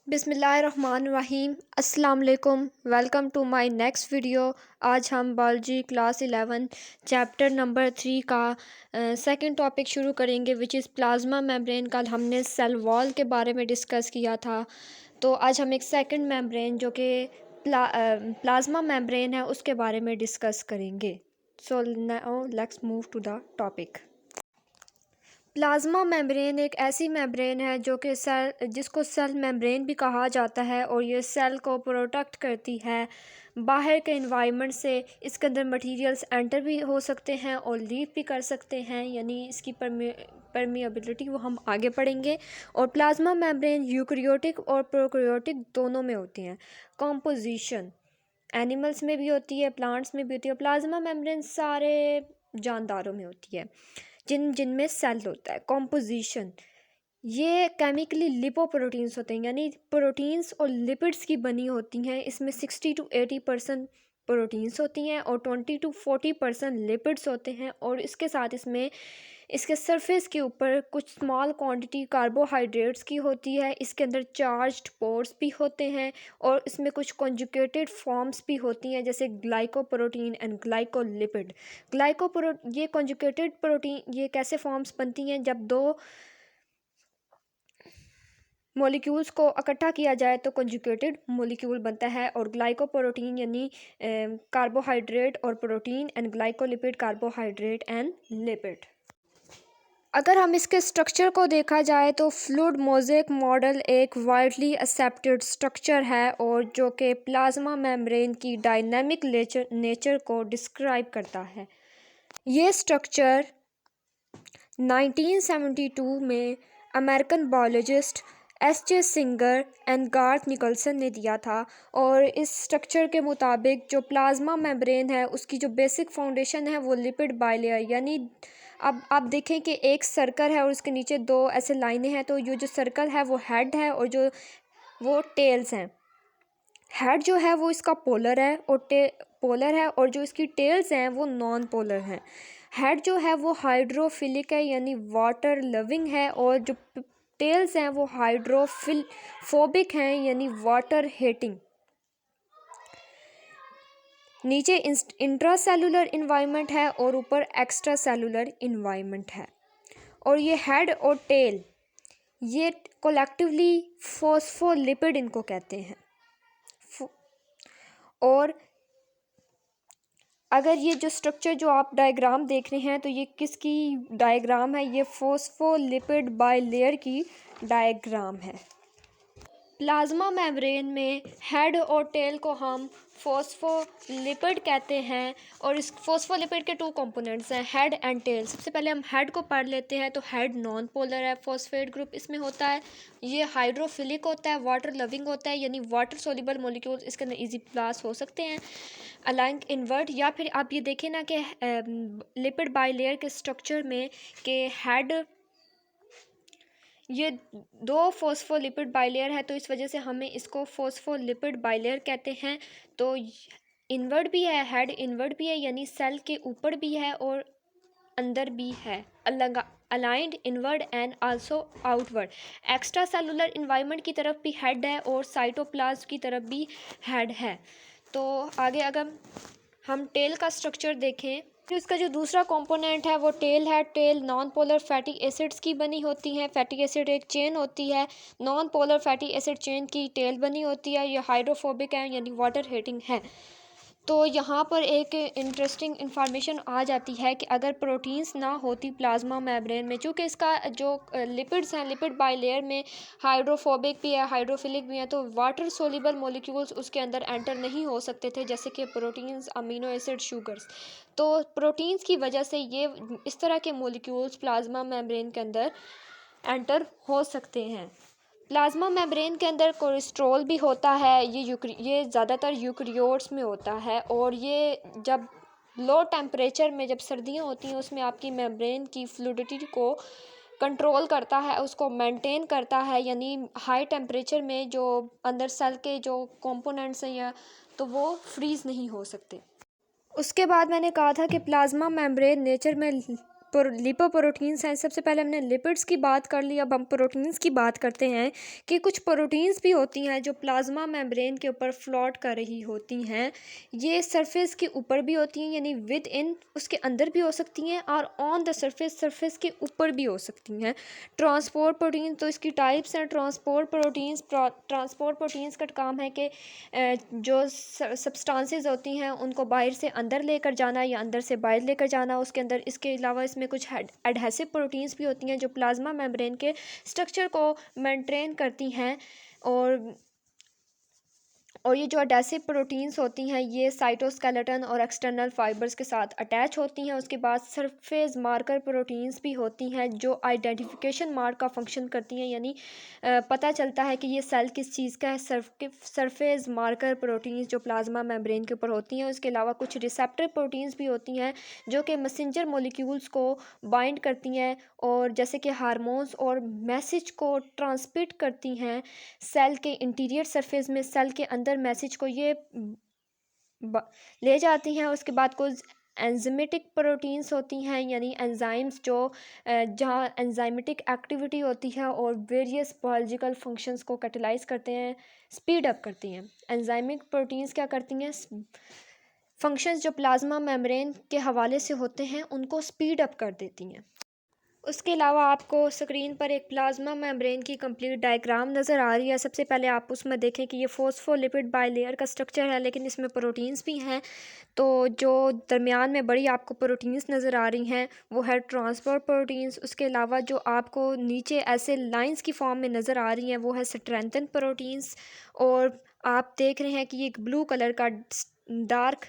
बिस्मिल्लाहिर्रहमानिर्रहीम अस्सलाम वालेकुम। Welcome to my next video. आज हम बायोलॉजी क्लास 11 चैप्टर नंबर 3 का सेकंड टॉपिक शुरू करेंगे विच इज़ प्लाज्मा मेम्ब्रेन। कल हमने सेल वॉल के बारे में डिस्कस किया था, तो आज हम एक सेकंड मेम्ब्रेन जो कि प्लाज्मा मेम्ब्रेन है उसके बारे में डिस्कस करेंगे। So now let's move to the topic. Plasma membrane एक ऐसी मेम्ब्रेन है जो कि जिसको सेल मेम्ब्रेन भी कहा जाता है, और ये सेल को प्रोटेक्ट करती है बाहर के एनवायरनमेंट से। इसके अंदर मटेरियल्स एंटर भी हो सकते हैं और लीव भी कर सकते हैं, यानी इसकी परमिएबिलिटी वो हम आगे पढ़ेंगे। और प्लाज्मा मेम्ब्रेन यूकैरियोटिक और प्रोकैरियोटिक दोनों में होती हैं। कॉम्पोजिशन एनिमल्स में भी होती है, प्लांट्स में भी होती है। प्लाज्मा मेम्ब्रेन सारे जानदारों में होती है जिनमें सेल होता है। कॉम्पोजिशन ये केमिकली लिपोप्रोटीन्स होते हैं, यानी प्रोटीन्स और लिपिड्स की बनी होती हैं। इसमें 60 to 80% प्रोटीन्स होती हैं और 20 to 40% लिपिड्स होते हैं। और इसके साथ इसमें इसके सरफेस के ऊपर कुछ स्मॉल क्वांटिटी कार्बोहाइड्रेट्स की होती है। इसके अंदर चार्ज्ड पोर्स भी होते हैं और इसमें कुछ कॉन्जुगेटेड फॉर्म्स भी होती हैं, जैसे ग्लाइकोप्रोटीन एंड ग्लाइकोलिपिड। ये कॉन्जुगेटेड प्रोटीन ये कैसे फॉर्म्स बनती हैं? जब दो मॉलिक्यूल्स को इकट्ठा किया जाए तो कॉन्जुगेटेड मॉलिक्यूल बनता है। और ग्लाइकोप्रोटीन यानी कार्बोहाइड्रेट और protein, and glycolipid carbohydrate and lipid. अगर हम इसके स्ट्रक्चर को देखा जाए तो फ्लूइड मोज़ेक मॉडल एक वाइडली एक्सेप्टेड स्ट्रक्चर है, और जो कि प्लाज्मा मेम्ब्रेन की डायनामिक नेचर को डिस्क्राइब करता है। ये स्ट्रक्चर 1972 में American biologist S J. Singer and Garth Nicolson ने दिया था। और इस स्ट्रक्चर के मुताबिक जो प्लाज्मा मेम्ब्रेन है उसकी जो बेसिक फाउंडेशन है वो लिपिड बाइलेयर, यानी अब आप देखें कि एक सर्कल है और उसके नीचे दो ऐसे लाइनें हैं, तो ये जो सर्कल है वो हेड है और जो वो टेल्स हैं। हेड जो है वो इसका पोलर है और जो इसकी टेल्स हैं वो नॉन पोलर हैं। हेड जो है वो हाइड्रोफिलिक है, यानी वाटर लविंग है, और जो टेल्स हैं वो हाइड्रोफोबिक हैं, यानी वाटर हेटिंग। नीचे इंट्रासेलुलर इन्वायरमेंट है और ऊपर एक्स्ट्रा सेलुलर इन्वायरमेंट है। और ये हेड और टेल ये कोलेक्टिवली फॉस्फोलिपिड इनको कहते हैं। और अगर ये जो स्ट्रक्चर जो आप डायग्राम देख रहे हैं तो ये किसकी डायग्राम है? ये फॉस्फोलिपिड बाइलेयर की डायग्राम है। प्लाज्मा मेम्ब्रेन में हेड और टेल को हम फॉस्फोलिपिड कहते हैं, और इस फॉस्फोलिपिड के टू कंपोनेंट्स हैं, हेड एंड टेल। सबसे पहले हम हेड को पढ़ लेते हैं। तो हेड नॉन पोलर है, फॉस्फेट ग्रुप इसमें होता है। ये हाइड्रोफिलिक होता है, वाटर लविंग होता है, यानी वाटर सोल्यूबल मॉलिक्यूल्स इसके अंदर इजी पास हो सकते हैं अलाइंग इनवर्ट। या फिर आप ये देखें ना कि लिपिड बाइलेयर के स्ट्रक्चर में कि हेड ये दो फॉस्फोलिपिड बाइलेयर है, तो इस वजह से हमें इसको फॉस्फोलिपिड बाइलेयर कहते हैं। तो इनवर्ट भी है, हेड इनवर्ट भी है, यानी सेल के ऊपर भी है और अंदर भी है, aligned inward and also outward. Extra cellular environment की तरफ भी हेड है और साइटोप्लाज्म की तरफ भी हेड है। तो आगे अगर हम टेल का स्ट्रक्चर देखें तो इसका जो दूसरा कंपोनेंट है वो टेल है। Tail non polar fatty acids की बनी होती हैं। फैटी एसिड एक चेन होती है, non polar fatty acid chain की टेल बनी होती है। ये हाइड्रोफोबिक है, यानी वाटर हेटिंग है। तो यहाँ पर एक इंटरेस्टिंग इंफॉर्मेशन आ जाती है कि अगर प्रोटीन्स ना होती प्लाज्मा मेम्ब्रेन में, चूँकि इसका जो लिपिड्स हैं, लिपिड बाइलेयर में हाइड्रोफोबिक भी है, हाइड्रोफिलिक भी है, तो वाटर सोल्यूबल मॉलिक्यूल्स उसके अंदर एंटर नहीं हो सकते थे, जैसे कि प्रोटीन्स, अमीनो एसिड, शुगर्स। तो प्रोटीन्स की वजह से ये इस तरह के मॉलिक्यूल्स प्लाज्मा मेम्ब्रेन के अंदर एंटर हो सकते हैं। प्लाज्मा मेम्ब्रेन के अंदर कोलेस्ट्रॉल भी होता है। ये ज़्यादातर यूकैरियोट्स में होता है, और ये जब लो टेम्परेचर में, जब सर्दियाँ होती हैं, उसमें आपकी मेम्ब्रेन की फ्लूइडिटी को कंट्रोल करता है, उसको मेंटेन करता है, यानी हाई टेम्परेचर में जो अंदर सेल के जो कंपोनेंट्स हैं या तो वो फ्रीज़ नहीं हो सकते। उसके बाद मैंने कहा था कि प्लाज्मा मेम्ब्रेन नेचर में लिपोप्रोटीन्स हैं। सबसे पहले हमने लिपिड्स की बात कर ली, अब हम प्रोटीन्स की बात करते हैं कि कुछ प्रोटीन्स भी होती हैं जो प्लाज्मा मेम्ब्रेन के ऊपर फ्लोट कर रही होती हैं। ये सरफेस के ऊपर भी होती हैं, यानी विद इन उसके अंदर भी हो सकती हैं, और ऑन द सरफेस के ऊपर भी हो सकती हैं। ट्रांसपोर्ट प्रोटीन, तो इसकी टाइप्स हैं। ट्रांसपोर्ट प्रोटीन्स का काम है कि जो सब्सटेंसेस होती हैं उनको बाहर से अंदर लेकर जाना या अंदर से बाहर लेकर जाना उसके अंदर। इसके अलावा इसमें कुछ एडहेसिव प्रोटीन्स भी होती हैं जो प्लाज्मा मेम्ब्रेन के स्ट्रक्चर को मेंटेन करती हैं। और ये जो एडेसिव प्रोटीन्स होती हैं ये साइटोस्केलेटन और एक्सटर्नल फाइबर्स के साथ अटैच होती हैं। उसके बाद सरफेस मार्कर प्रोटीन्स भी होती हैं जो आइडेंटिफिकेशन मार्क का फंक्शन करती हैं, यानी पता चलता है कि ये सेल किस चीज़ का है। सरफेस मार्कर प्रोटीन्स जो प्लाज्मा मेम्ब्रेन के ऊपर होती हैं। उसके अलावा कुछ रिसेप्टर प्रोटीन्स भी होती हैं जो कि मैसेंजर मॉलिक्यूल्स को बाइंड करती हैं और जैसे कि हार्मोन्स और मैसेज को ट्रांसमिट करती हैं सेल के इंटीरियर सरफेस में। सेल के अंदर मैसेज को ये ले जाती हैं। उसके बाद कुछ एंजाइमेटिक प्रोटीन्स होती हैं, यानी एंजाइम्स जो जहाँ एंजाइमेटिक एक्टिविटी होती है और वेरियस बायोलॉजिकल फंक्शंस को कैटेलाइज करते हैं, स्पीड अप करती हैं। एंजाइमिक प्रोटीन्स क्या करती हैं? फंक्शंस जो प्लाज्मा मेम्ब्रेन के हवाले से होते हैं उनको स्पीड अप कर देती हैं। उसके अलावा आपको स्क्रीन पर एक प्लाज्मा मेम्ब्रेन की कंप्लीट डायग्राम नज़र आ रही है। सबसे पहले आप उसमें देखें कि ये फोस्फोलिपिड बाइलेयर का स्ट्रक्चर है, लेकिन इसमें प्रोटीन्स भी हैं। तो जो दरमियान में बड़ी आपको प्रोटीन्स नज़र आ रही हैं वो है ट्रांसपोर्ट प्रोटीन्स। उसके अलावा जो आपको नीचे ऐसे लाइंस की फॉर्म में नज़र आ रही हैं वो है स्ट्रेंथन प्रोटीन्स। और आप देख रहे हैं कि ये एक ब्लू कलर का डार्क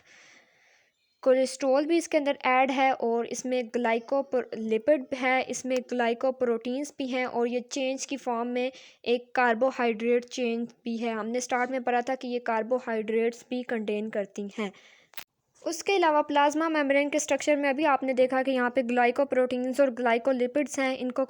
कोलेस्ट्रॉल भी इसके अंदर ऐड है और इसमें ग्लाइकोलिपिड है, इसमें ग्लाइकोप्रोटीन्स भी हैं और ये चेंज की फॉर्म में एक कार्बोहाइड्रेट चेंज भी है। हमने स्टार्ट में पढ़ा था कि ये कार्बोहाइड्रेट्स भी कंटेन करती हैं। उसके अलावा प्लाज्मा मेम्ब्रेन के स्ट्रक्चर में अभी आपने देखा कि यहाँ पे ग्लाइकोप्रोटीन्स और ग्लाइकोलिपिड्स हैं। इनको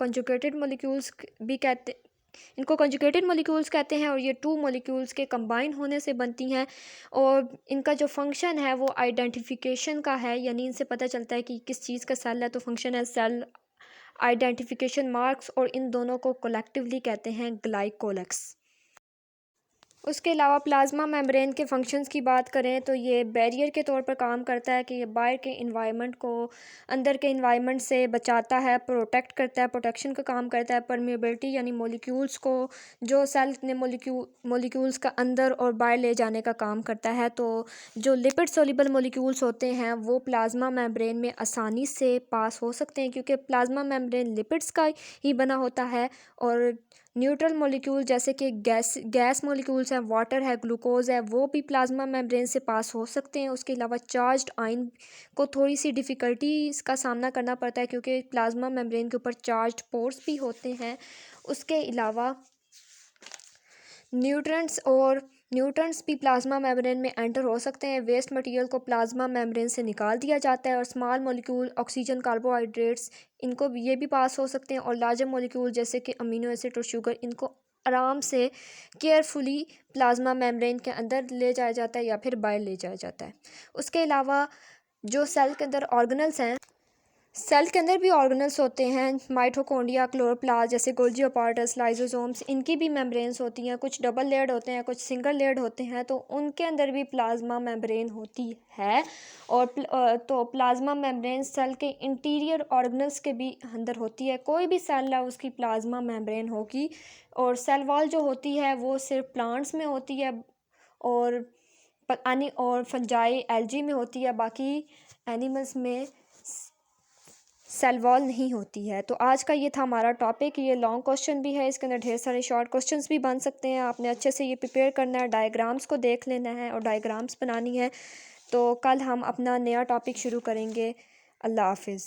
कंजुगेटेड मॉलिक्यूल्स कहते हैं और ये टू मॉलिक्यूल्स के कंबाइन होने से बनती हैं। और इनका जो फंक्शन है वो आइडेंटिफिकेशन का है, यानी इनसे पता चलता है कि किस चीज़ का सेल है। तो फंक्शन है सेल आइडेंटिफिकेशन मार्क्स, और इन दोनों को कलेक्टिवली कहते हैं ग्लाइकोलेक्स। उसके अलावा प्लाज्मा मेम्ब्रेन के फंक्शंस की बात करें तो ये बैरियर के तौर पर काम करता है कि ये बाहर के इन्वायरमेंट को अंदर के इन्वायरमेंट से बचाता है, प्रोटेक्ट करता है, प्रोटेक्शन का काम करता है। परमेबिलिटी यानी मॉलिक्यूल्स को जो सेल ने मॉलिक्यूल्स का अंदर और बाहर ले जाने का काम करता है। तो जो लिपिड सोल्यूबल मॉलिक्यूल्स होते हैं वो प्लाज्मा मेम्ब्रेन में आसानी से पास हो सकते हैं क्योंकि प्लाज्मा मेम्ब्रेन लिपिड्स का ही बना होता है। और न्यूट्रल मॉलिक्यूल जैसे कि गैस मॉलिक्यूल्स हैं, वाटर है, ग्लूकोज है, वो भी प्लाज्मा मेम्ब्रेन से पास हो सकते हैं। उसके अलावा चार्ज्ड आयन को थोड़ी सी डिफ़िकल्टी का सामना करना पड़ता है क्योंकि प्लाज्मा मेम्ब्रेन के ऊपर चार्ज्ड पोर्स भी होते हैं। उसके अलावा न्यूट्रंट्स भी प्लाज्मा मेम्ब्रेन में एंटर हो सकते हैं। वेस्ट मटेरियल को प्लाज्मा मेम्ब्रेन से निकाल दिया जाता है और स्मॉल मॉलिक्यूल ऑक्सीजन, कार्बोहाइड्रेट्स इनको भी ये भी पास हो सकते हैं। और लार्जर मॉलिक्यूल जैसे कि अमीनो एसिड और शुगर इनको आराम से केयरफुली प्लाज्मा मेम्ब्रेन के अंदर ले जाया जाता है या फिर बाहर ले जाया जाता है। उसके अलावा जो सेल के अंदर ऑर्गेनल्स हैं, सेल के अंदर भी ऑर्गेनल्स होते हैं, माइटोकॉन्ड्रिया, क्लोरोप्लास्ट जैसे गोल्जी अपार्टस, लाइजोसोम्स, इनकी भी मेम्ब्रेन्स होती हैं। कुछ डबल लेयर्ड होते हैं, कुछ सिंगल लेयर्ड होते हैं, तो उनके अंदर भी प्लाज्मा मेम्ब्रेन होती है। और तो प्लाज्मा मेम्ब्रेन सेल के इंटीरियर ऑर्गेनल्स के भी अंदर होती है। कोई भी सेल है उसकी प्लाज्मा मेम्ब्रेन होगी। और सेल वॉल जो होती है वो सिर्फ प्लांट्स में होती है और फंजाई एल्गी में होती है, बाकी एनिमल्स में सेल वॉल नहीं होती है। तो आज का ये था हमारा टॉपिक। ये लॉन्ग क्वेश्चन भी है, इसके अंदर ढेर सारे शॉर्ट क्वेश्चंस भी बन सकते हैं। आपने अच्छे से ये प्रिपेयर करना है, डायग्राम्स को देख लेना है और डायग्राम्स बनानी है। तो कल हम अपना नया टॉपिक शुरू करेंगे। अल्लाह हाफिज़।